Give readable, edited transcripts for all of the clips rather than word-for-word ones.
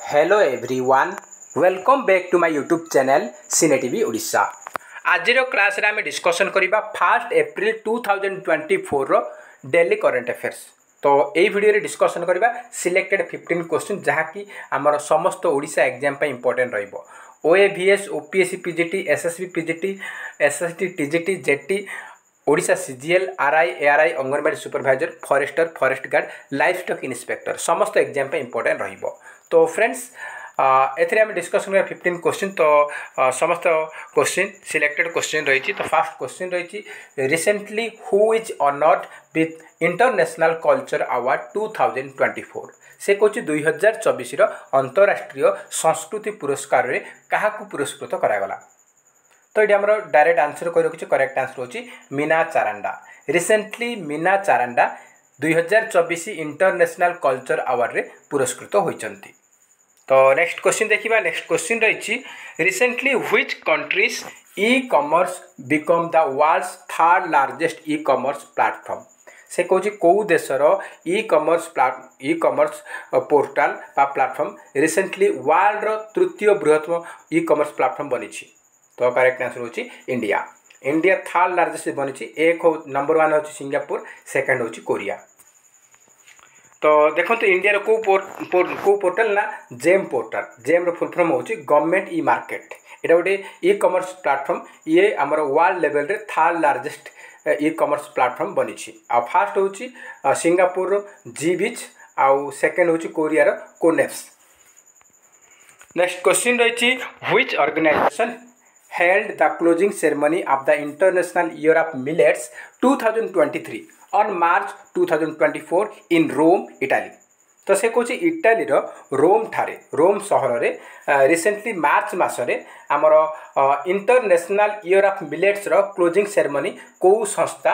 Hello everyone, welcome back to my YouTube channel cine TV Odisha. आज class रे आम discussion करबा 1 एप्रिल 2024 रो डेली करंट अफेयर्स। तो यही वीडियो रे डिस्कसन करबा सिलेक्टेड 15 क्वेश्चन जहाँकि आमर समस्त ओडिशा एग्जाम पे इंपोर्टेंट रहिबो। OAVS, OPSC, PGT, SSB, PGT, SST, TGT, JT, Odisha CGL, RI, ARI, anganwadi supervisor, forester, forest guard, life stock inspector समस्त एग्जाम पे इंपोर्टेंट रहिबो। तो फ्रेंड्स एथरे आम डिस्कसन कर 15 क्वेश्चन। तो समस्त क्वेश्चन सिलेक्टेड क्वेश्चन रही। तो फास्ट क्वेश्चन रही, recently who is honoured with international culture award 2024। से कौच 2024 अंतरराष्ट्रीय संस्कृति पुरस्कार रे क्या पुरस्कृत करागला। तो ये आम डायरेक्ट आंसर कर रखी। करेक्ट आंसर होची Meena Charanda. Recently Meena Charanda 2024 international culture award रे पुरस्कृत होइचंती। तो नेक्स्ट क्वेश्चन देखिबा। नेक्स्ट क्वेश्चन रही, recently which countries e commerce become the world's third largest e commerce platform. से कौच कौ देशर ई कॉमर्स पोर्टाल बा प्लेटफॉर्म रिसेंटली वर्ल्ड रो तृतीय बृहत्तम ई कॉमर्स प्लेटफॉर्म बनी। तो करेक्ट आंसर होची इंडिया। इंडिया थर्ड लार्जेस्ट बनी। एक नंबर 1 होची सिंगापुर, सेकंड होची कोरिया। तो देखो इंडिया को पोर्टाल ना जेम पोर्टाल। जेम रो फुल फॉर्म होची गवर्नमेंट ई मार्केट। एटा गोटे ई कॉमर्स प्लेटफॉर्म। ये आमर वर्ल्ड लेवल रे third largest e commerce platform बनी। आ फर्स्ट होची सिंगापुर जी बीच, आउ सेकंड होची कोरिया रो कोनेप्स। नेक्स्ट क्वेश्चन रही, which organisation held the closing ceremony of the International Year of Millets 2023 on March 2024 in Rome, Italy। तो से कौच Italy रोम ठारे, रोम सहर रे रिसेंटली मार्च मासरे आमर इंटरनेशनल ईयर ऑफ मिलेट्स रो क्लोजिंग सेरेमनी को संस्था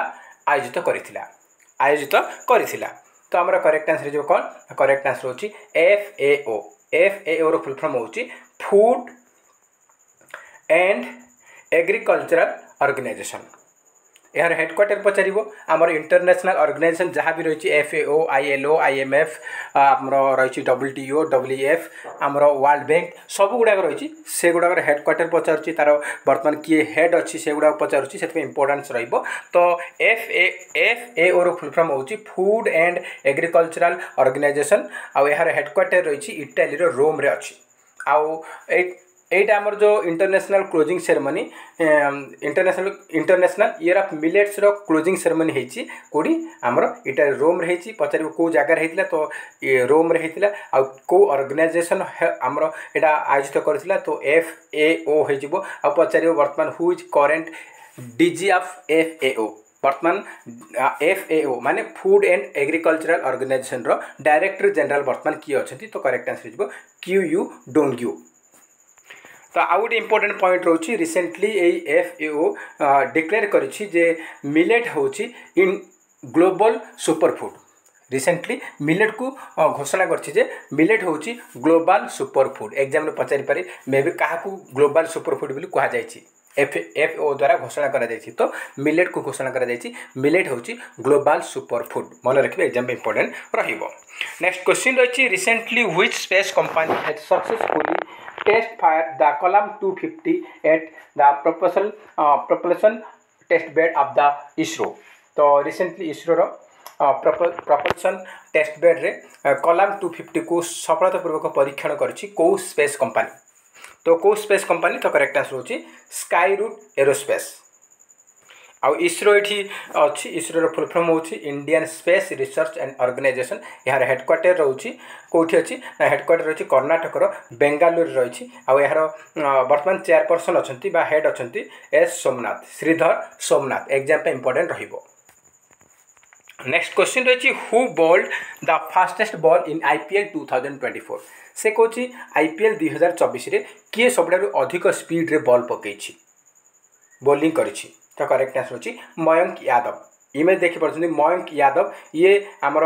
आयोजित करिथिला। तो आमर करेक्ट आंसर जो कौन? करेक्ट आंसर होची FAO। FAO रो फुल फॉर्म होची फूड एंड एग्रीकल्चरल ऑर्गेनाइजेशन। यार हेडक्वार्टर पचार आमर इंटरनेशनल ऑर्गेनाइजेशन जहाँ भी रही FAO, ILO, IMF, आमर रही WTO, WEF, आमर वर्ल्ड बैंक सब गुड़ाक रही से गुड़ाक हेडक्वार्टर पचार तार बर्तमान किए हेड अच्छी से गुड़ाक पचार से इंपोर्टेंस रहिबो। तो FAO रो फुल फॉर्म होची फूड एंड एग्रीकल्चरल ऑर्गेनाइजेशन। आउ यार हेडक्वार्टर रही इटाली रो रोम रे अच्छी। आउ एटा आमर जो international closing ceremony international year of millets रो क्लोजिंग सेरेमनी हेची कोडी आमर इटा रोम रे हेची। पचार को जगह हेतिला तो रोम रे हेतिला। आ को ऑर्गेनाइजेशन आमर एटा आयोजित करथिला तो FAO हे जिवो। आ पचार वर्तमान who is current DG of FAO। वर्तमान FAO माने फूड एंड एग्रीकल्चरल ऑर्गेनाइजेशन रो डायरेक्टर जनरल वर्तमान किए अछंती। तो करेक्ट आंसर जिवो QU डोंग्यू। तो आउ गोटे इंपोर्टेंट पॉइंट रोची, रिसेंटली FAO डिक्लेयर करिछि जे मिलेट होची इन ग्लोबल सुपरफूड। रिसेंटली मिलेट को घोषणा करछि जे मिलेट होची ग्लोबल सुपरफूड। एग्जाम में पचारि पारे मे भी क्या ग्लोबल सुपरफूड बोली कहा जायछि। FAO द्वारा घोषणा करा जायछि। तो मिलेट को घोषणा करा जायछि मिलेट होची ग्लोबल सुपरफूड। मन रखिबे एग्जाम में इंपोर्टेंट रहिबो। नेक्स्ट क्वेश्चन रही, recently which space company has successfully test fired the Kalam 250 at the propulsion test bed of the ISRO। तो रिसेंटली ISRO रो propulsion test bed रे कलाम 250 को सफलतापूर्वक परीक्षण करछि को स्पेस कंपनी। तो को स्पेस कंपनी? तो करेक्ट आंसर होची स्काई रूट एरोस्पेस। आउ ISRO ये अच्छी। ISRO रो फुल फॉर्म होची Indian space research and organisation. यार हेडक्वार्टर रोची कोठी अच्छी ना? हेडक्वार्टर रही कर्णाटक रो बेंगालुरु रही। आउ यार वर्तमान चेयरपर्सन अच्छी बा हेड अच्छी S सोमनाथ, श्रीधर सोमनाथ। एग्जाम पे इंपोर्टेंट रहिबो। नेक्स्ट क्वेश्चन रही, who bowled the fastest ball in IPL 2024। से कौच IPL 2024 रे किए सबुठारु अधिक स्पीड रे बॉल पकईछि बॉलिंग करिछि। तो करेक्ट आंसर होची मयंक यादव। इमेज देखि पारछन मयंक यादव ये आमर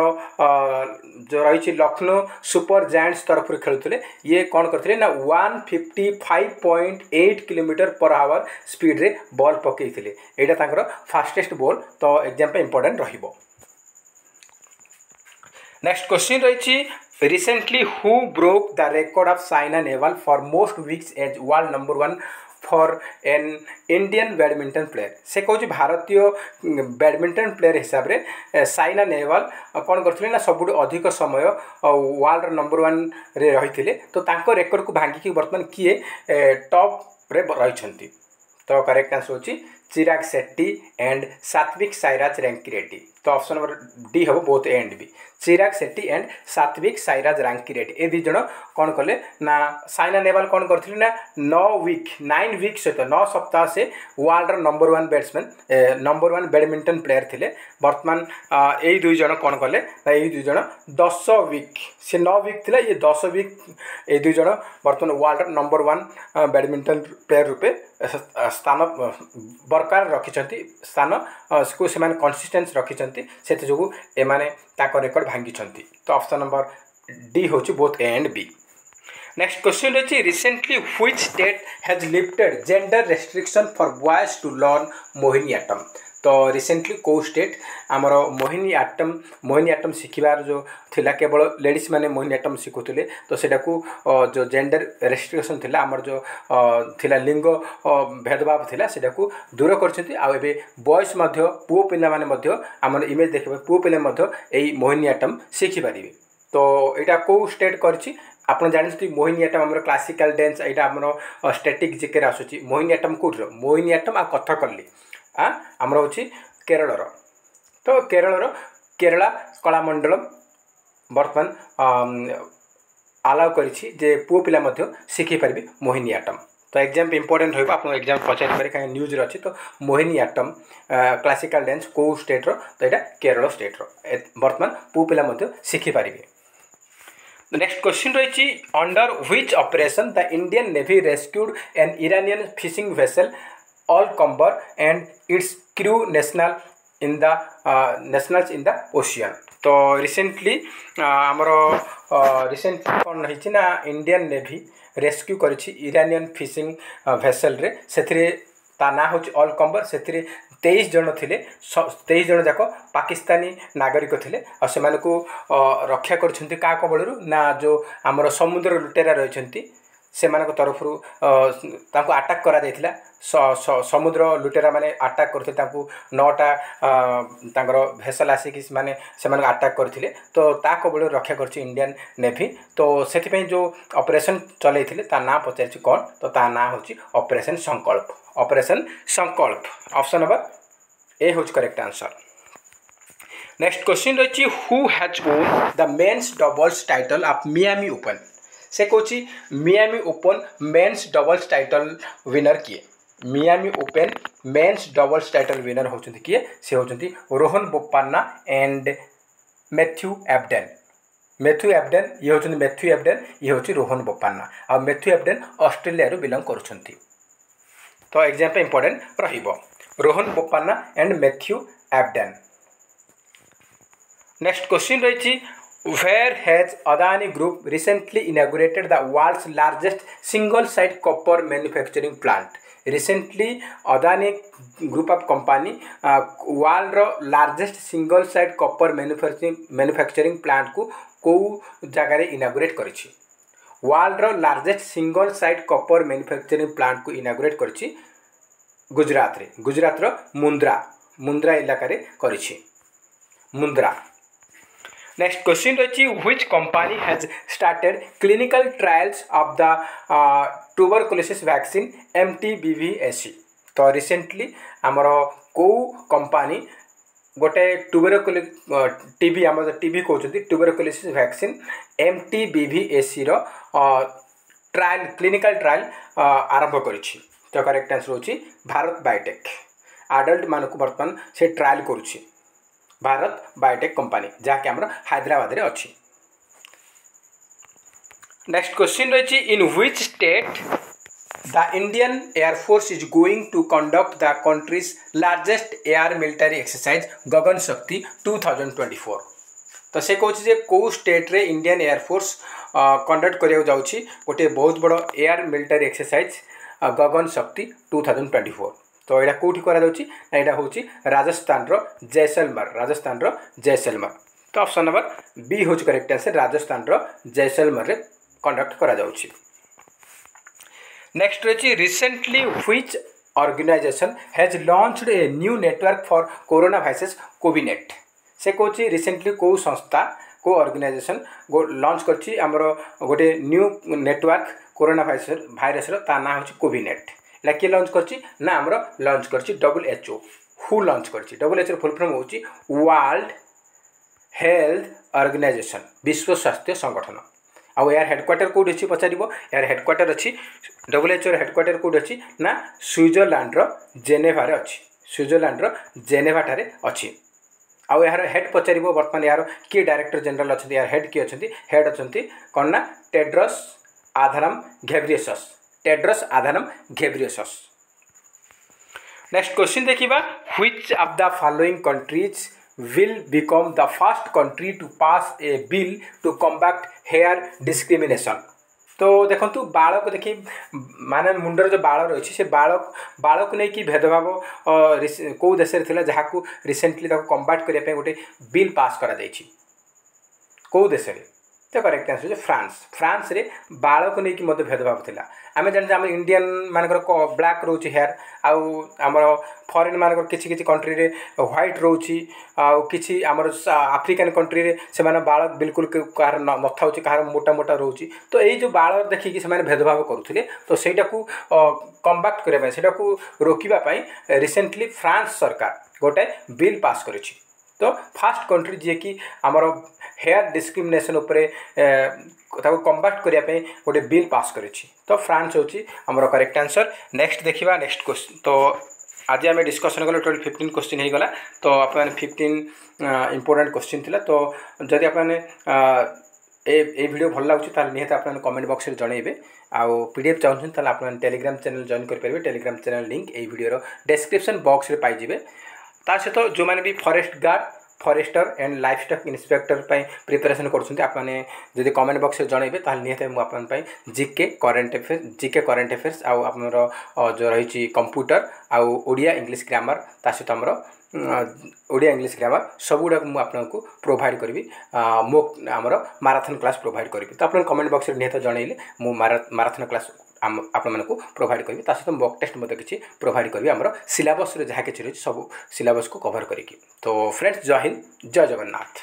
जो रही लखनऊ सुपर जायंट्स तरफ खेलुले। ये कौन करते ना 155.8 किलोमीटर पर आवर स्पीड रे बॉल पकईथिले। एटा तांकर फास्टेस्ट बॉल। तो एग्जाम पे इंपोर्टेंट रहिबो। नेक्स्ट क्वेश्चन रही, Recently, who broke the record of Saina Nehwal for most weeks as world number one for an Indian badminton player से कौन भारतीय badminton player हिसाब से साइना नेहवाल कौन करते ना सब अधिक समय वर्ल्ड नंबर वन रे रही तो तांको रेकर्ड को भांगिकी बर्तमान किए टॉप रे रही तो करेक्ट आंसर होची चिराग शेट्टी एंड सात्विक साईराज रैंकीरेड्डी तो ऑप्शन नंबर डी हम both A and B Chirag Shetty and Satwik Sairaj Rankireddy ए दी जन कौन कले ना साइना नेहवाल कौन करथिले ना 9 वीक सहित 9 सप्ताह से world number one batsman number one badminton player थिले वर्तमान यही दुई जन कौन कले ना यही दुई जन 10 वीक से 9 वीक थिला ये 10 वीक ए दुई जन वर्तमान world number one badminton player रूपे स्थान बरकरार रखिछंती स्थान को से कंसिस्टेंस रखिछंती सेति जोगु ए माने ताको रेकॉर्ड भांगिछंती तो ऑप्शन नंबर डी होची both A and B next question रही recently which state has lifted gender restriction for boys to learn Mohiniyattam तो रिसेंटली कौ स्टेट आमर मोहिनीअट्टम शिखिबार जो थिला केवल लेडीज माने मोहिनीअट्टम शिखुले तो सेटा को जो जेंडर रेस्ट्रिक्शन थिला आमर जो थिला लिंग भेदभाव थिला सेटा को दूर करछंती आ एबे बॉयज मध्य पुओ पिला माने मध्य आमर इमेज देखबे पुओ पिला मध्य एई मोहिनीअट्टम शिखि पारिबे तो एटा कौ स्टेट करछि आपन जानि मोहिनीअट्टम आमर क्लासिकल डांस एटा आमर स्टैटिक जिके आसुची मोहिनीअट्टम कोठर मोहिनीअट्टम आ कथकली आमर हूँ केरल तो केरला कलामंडलम बर्तमान आलाउ करिछि जे पुओ पिला मध्य शिखि पारिबे मोहिनीअट्टम तो एग्जाम इंपोर्टेंट होइबा आपन एग्जाम पचारि पारे काहे न्यूज रे अछि तो मोहिनीअट्टम क्लासिकल डांस को स्टेट रो तो एटा केरल स्टेट रो बर्तमान पुओ पिला मध्य शिखि पारिबे The next question रही under which operation the Indian Navy rescued an Iranian fishing vessel Al-Qambar and its crew nationals in the ocean तो रिसेंटली आमर रिसेंटली कौन रही ना इंडियन नेवी रेस्क्यू करिछि इरानियन फिशिंग भेसल रे सेथिरे ता ना होछि ऑल-कम्बर सेथिरे 23 जन थिले 23 जन जाक पाकिस्तानी नागरिक थिले आ से मानको रक्षा करछन्ती का कबळरू ना जो हमर समुद्र लुटेरा रहिछन्ती से मानको तरफरु तांको अटैक करा जायतिला समुद्र लुटेरा माने अटैक करथे तांको 9टा तांगर भेसल आसी कि माने से मानको अटैक करथिले तो ता कबळरू रक्षा करछि इंडियन नेवी तो सेति पय जो ऑपरेशन चलैथिले ता ना पचारछि कोन तो ता ना होछि ऑपरेशन संकल्प ऑप्शन नंबर ए होच करेक्ट आंसर नेक्स्ट क्वेश्चन रही who has won the men's doubles title of Miami Open से कोची Miami Open men's doubles title winner किए Miami Open men's doubles title winner होचंती किए से होचंती Rohan Bopanna and Matthew Ebden ये होचंती मैथ्यू एब्डेन ये होची रोहन बोपान्ना आ मैथ्यू एब्डेन ऑस्ट्रेलिया रो बिलोंग करूछंती तो एग्जाम पे इंपोर्टेंट रहिबो Rohan Bopanna and Matthew Ebden next question रही where has Adani Group recently inaugurated the world's largest single site copper manufacturing plant recently Adani Group of company world largest single site copper manufacturing plant को जगह inaugurate करिछि world largest single site copper manufacturing plant को inaugurate करिछि गुजरात रो मुंद्रा इलाका रे करिछि Mundra next question रही which company has started clinical trials of the tuberculosis vaccine MTBVAC तो रिसेंटली आमर को कंपनी गोटे टीबी आम टीबी कहते ट्यूबरकुलोसिस वैक्सीन MTBVAC रो ट्रायल क्लिनिकल ट्रायल आरंभ करिछि तो करेक्ट आंसर होछि भारत बायोटेक आडल्ट मानक बर्तमान से ट्रायल करुछि भारत बायोटेक कंपनी जहाँकि आमर हैदराबाद रे अछि नेक्स्ट क्वेश्चन रही in which state the Indian air force is going to conduct the country's largest air military exercise Gagan Shakti 2024 तो से कहूँ जे कौ स्टेट रे इंडियन एयर फोर्स कंडक्ट करिया जाउछि गोटे बहुत बड़ air military exercise Gagan Shakti 2024 तो यहाँ कौटी करा जाउछि ना यहाँ हूँ राजस्थान रो जैसलमेर तो ऑप्शन नंबर बी हूँ करेक्ट आंसर राजस्थान जैसलमेर में कंडक्ट करा जाउछि। नेक्स्ट रही recently which organization has launched a new network for corona virus CoviNet. से कौन रिसेंटली कौ संस्था को ऑर्गेनाइजेशन लॉन्च करछि हमर गोटे न्यू नेटवर्क कोरोना भाइरस ता ना होछि कोविनेट। एला के लॉन्च करछि ना हमर लॉन्च करछि WHO। हु लॉन्च करछि WHO फुल फॉर्म होछि वर्ल्ड हेल्थ ऑर्गेनाइजेशन विश्व स्वास्थ्य संगठन। आउ यार हेडक्वार्टर कौट अच्छी पचार यार हेडक्वार्टर अच्छी WHO हेडक्वार्टर कौट अच्छी ना स्विट्जरलैंड जेनेवा अच्छी स्विट्जरलैंड जेनेवा ठारे अच्छी। आउ यार हेड पचार बर्तमान यार किए डायरेक्टर जनरल अच्छा यार हेड किए अच्छा हेड अच्छा कौन ना Tedros Adhanom Ghebreyesus Tedros Adhanom Ghebreyesus. Next question देखिबा which of the following countries will become the first country to pass a bill to combat hair discrimination। तो देखो बाल को देखी माने मुंडर जो बाल रही से बाल को लेकिन भेदभाव कौ देश जहाँ को रिसेंटली कम्बाट करने गोटे बिल पास करा कौ देश तो करेक्ट आंसर फ्रांस रे बाल को लेकिन भेदभाव थिला। आम जाने आम इंडियन मानकर ब्लैक रोचे हेयर आमर फॉरेन मानकर किसी किसी कंट्री रे व्हाइट रोची किसी आमर आफ्रिकान कंट्री रे से बाल बिल्कुल कहार न था कहार मोटा मोटा रोची। तो यही जो बाल देखिकी से भेदभाव करुले तो सहीटा को कम्बाक्ट करने से रोकवाई रिसेंटली फ्रांस सरकार गोटे बिल पास करिछि। तो फास्ट कंट्री जी कि आमर हेयर डिस्क्रिमिनेशन उपरे कम्बाक्ट करने गोटे बिल पास करिछि। तो फ्रांस होची आमर करेक्ट आंसर। नेक्स्ट देखिबा नेक्स्ट क्वेश्चन। तो आज आम डिस्कसन कले टोटल 15 क्वेश्चन हो गला। तो आप 15 इंपोर्टेंट क्वेश्चन थिला। तो जदि आपने ए वीडियो भल लगुच निहत आप कमेंट बॉक्स में जनइबे। आउ PDF चाहूँ आप टेलीग्राम चैनल जॉइन करेंगे। टेलीग्राम चैनल लिंक यही वीडियो डिस्क्रिप्शन बॉक्स में पाइबे। ता सहित जो मैंने भी forest guard forester and life stock inspector preparation करेंगे कमेंट बॉक्स में जनइबे निहत मुझे जीके करेन्ट अफेयर्स आउ जो रही कंप्यूटर आउ ओडिया इंग्लिश ग्रामर ता सहित आमर ओडिया इंग्लिश ग्रामर सब गुड़ा मुझे प्रोवाइड करी आमर माराथन क्लास प्रोवाइड करी। तो आप कमेंट बॉक्स में निहत जनइले मु माराथन क्लास आपण को प्रोवाइड करी। ता सहित मॉक टेस्ट मत किसी प्रोवाइड करी आमर सिलेबस जहाँ किसी रही सब सिलेबस को कवर करी। तो फ्रेंड्स जय हिंद जय जगन्नाथ।